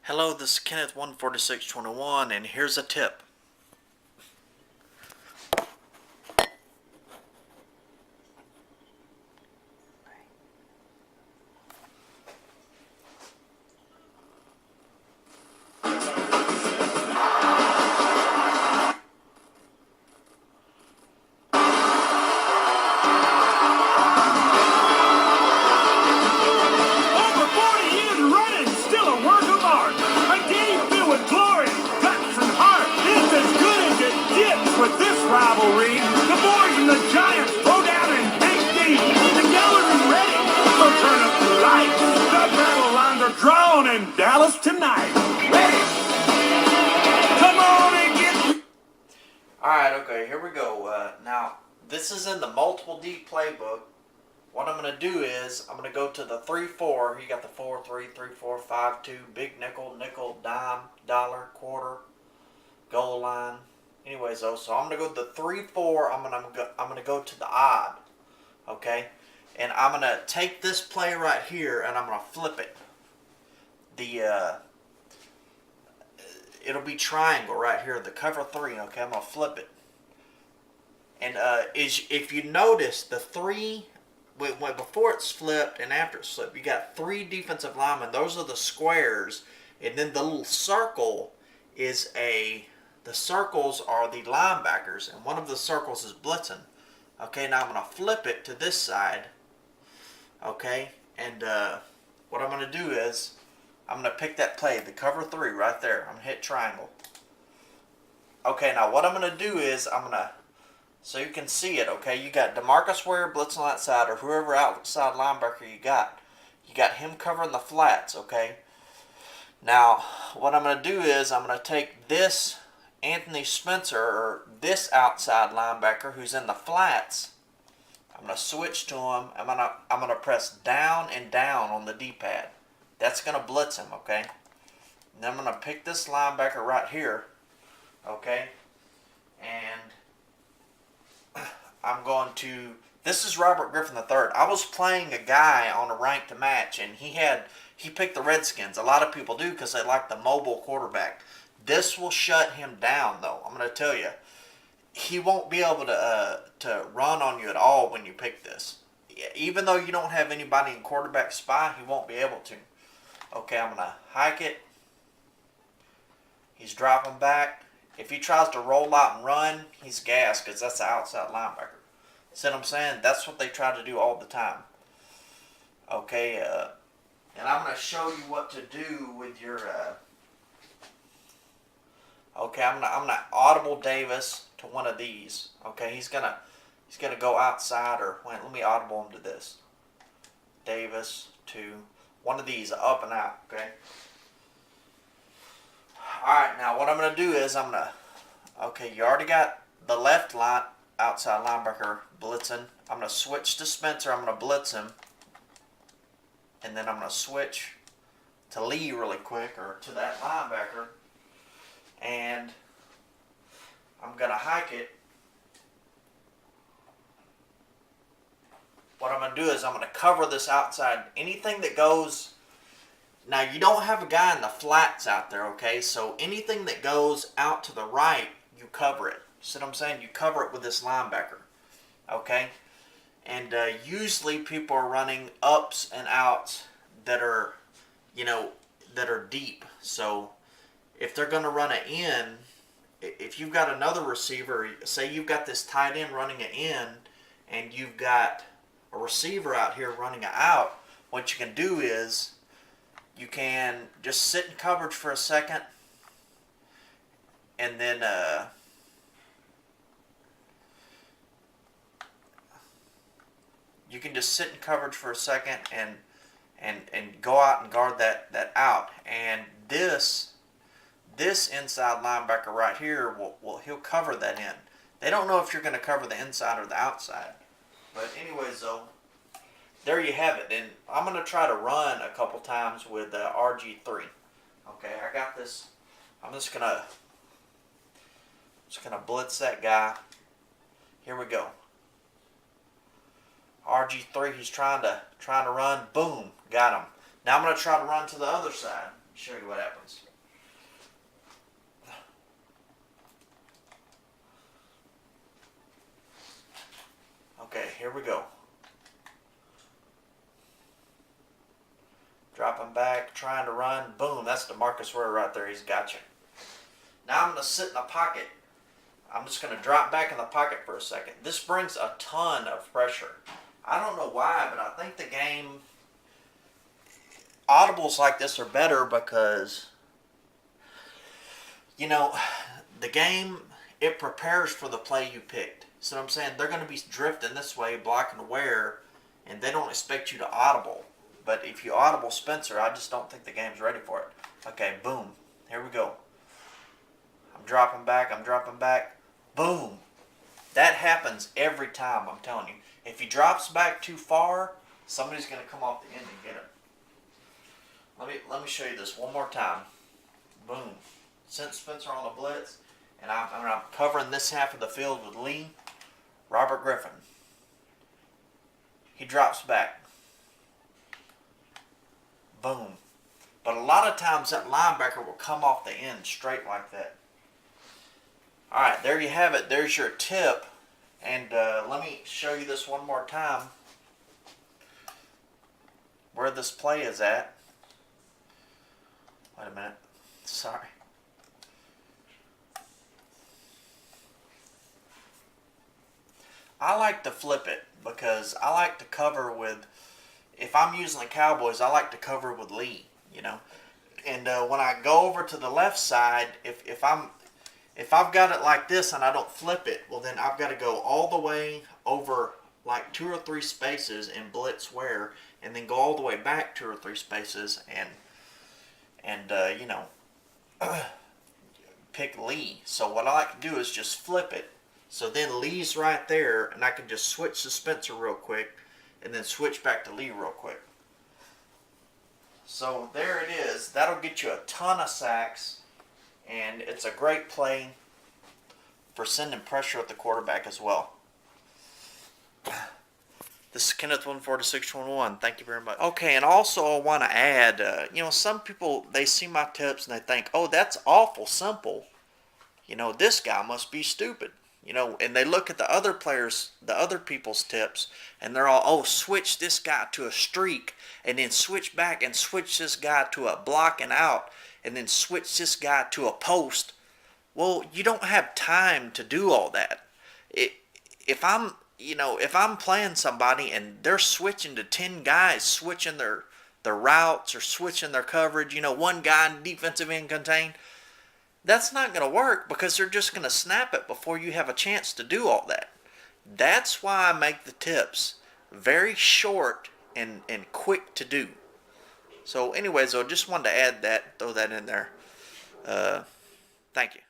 Hello, this is Kenneth 14621, and here's a tip. Over 40 years running, still a work of art. A game filled with glory, guts, and heart. It's as good as it gets with this rivalry. The boys and the Giants throw down and take deep. The gallery ready, so turn up the lights. The battle lines are drawn in Dallas tonight. Ready? Come on and get... Alright, okay, here we go. Now, this is in the multiple D playbook. What I'm going to do is, I'm going to go to the 3-4. You got the 4-3, 3-4, 5-2, big nickel, nickel, dime, dollar, quarter, goal line. Anyways, though, so I'm going to go to the 3-4. I'm going to go to the odd. Okay? And I'm going to take this play right here and I'm going to flip it. It'll be triangle right here, the cover 3. Okay, I'm going to flip it. And if you notice, the 3... before it's flipped and after it's flipped, you got 3 defensive linemen. Those are the squares, and then the little circle is the circles are the linebackers, and one of the circles is blitzing. Okay, now I'm going to flip it to this side. Okay, and what I'm going to do is I'm going to pick that play, the cover 3 right there. I'm going to hit triangle. Okay, now what I'm going to do is I'm going to, so you can see it, okay? You got DeMarcus Ware blitzing on that side, or whoever outside linebacker you got. You got him covering the flats, okay? Now, what I'm going to do is I'm going to take this Anthony Spencer, or this outside linebacker who's in the flats. I'm going to switch to him. I'm going to press down and down on the D-pad. That's going to blitz him, okay? And then I'm going to pick this linebacker right here, okay? And I'm going to, this is Robert Griffin III. I was playing a guy on a ranked match, and he picked the Redskins. A lot of people do because they like the mobile quarterback. This will shut him down, though. I'm going to tell you. He won't be able to run on you at all when you pick this. Even though you don't have anybody in quarterback spy, he won't be able to. Okay, I'm going to hike it. He's dropping back. If he tries to roll out and run, he's gassed because that's the outside linebacker. See what I'm saying? That's what they try to do all the time. Okay, and I'm going to show you what to do with your... okay, I'm gonna audible Davis to one of these. Okay, he's gonna go outside, or wait, let me audible him to this. Davis to one of these, up and out. Okay. Alright, now what I'm going to do is okay, you already got the left line outside linebacker blitzing. I'm going to switch to Spencer. I'm going to blitz him. And then I'm going to switch to Lee really quick, or to that linebacker. And I'm going to hike it. What I'm going to do is I'm going to cover this outside. Anything that goes... Now, you don't have a guy in the flats out there, okay? So anything that goes out to the right, you cover it. See what I'm saying? You cover it with this linebacker, okay? And usually people are running ups and outs that are, that are deep. So if they're going to run an in, if you've got another receiver, say you've got this tight end running an in, and you've got a receiver out here running an out, what you can do is you can just sit in coverage for a second, and then you can just sit in coverage for a second and go out and guard that out. And this inside linebacker right here he'll cover that in. They don't know if you're going to cover the inside or the outside. But anyways, though, there you have it. And I'm going to try to run a couple times with RG3. Okay, I got this. I'm just going to blitz that guy. Here we go. RG3, he's trying to run. Boom, got him. Now I'm going to try to run to the other side. Show you what happens. Okay, here we go. Dropping back, trying to run. Boom, that's DeMarcus Ware right there. He's got you. Now I'm going to sit in the pocket. I'm just going to drop back in the pocket for a second. This brings a ton of pressure. I don't know why, but I think the game, audibles like this are better because, you know, the game, it prepares for the play you picked. So I'm saying they're going to be drifting this way, blocking Ware, and they don't expect you to audible. But if you audible Spencer, I just don't think the game's ready for it. Okay, boom. Here we go. I'm dropping back. Boom. That happens every time, I'm telling you. If he drops back too far, somebody's going to come off the end and get him. Let me show you this one more time. Boom. Sent Spencer on the blitz, and I'm covering this half of the field with Lee. Robert Griffin. He drops back. Boom. But a lot of times that linebacker will come off the end straight like that. Alright, there you have it. There's your tip. And let me show you this one more time. Where this play is at. Wait a minute. Sorry. I like to flip it because I like to cover with, if I'm using the Cowboys, I like to cover with Lee, you know. And when I go over to the left side, if I've got it like this and I don't flip it, well then I've got to go all the way over like 2 or 3 spaces and blitz Ware, and then go all the way back 2 or 3 spaces and you know, pick Lee. So what I like to do is just flip it. So then Lee's right there, and I can just switch to Spencer real quick, and then switch back to Lee real quick. So there it is. That'll get you a ton of sacks, and it's a great play for sending pressure at the quarterback as well. This is Kenneth 14621. Thank you very much. Okay, and also I want to add, you know, some people, they see my tips and they think, oh, that's awful simple. You know, this guy must be stupid. You know, and they look at the other players, the other people's tips, and they're all, oh, switch this guy to a streak, and then switch back and switch this guy to a block and out, and then switch this guy to a post. Well, you don't have time to do all that. If I'm playing somebody and they're switching to 10 guys, switching their routes or switching their coverage, you know, one guy in defensive end contained, that's not going to work because they're just going to snap it before you have a chance to do all that. That's why I make the tips very short and quick to do. So anyways, I just wanted to add that, throw that in there. Thank you.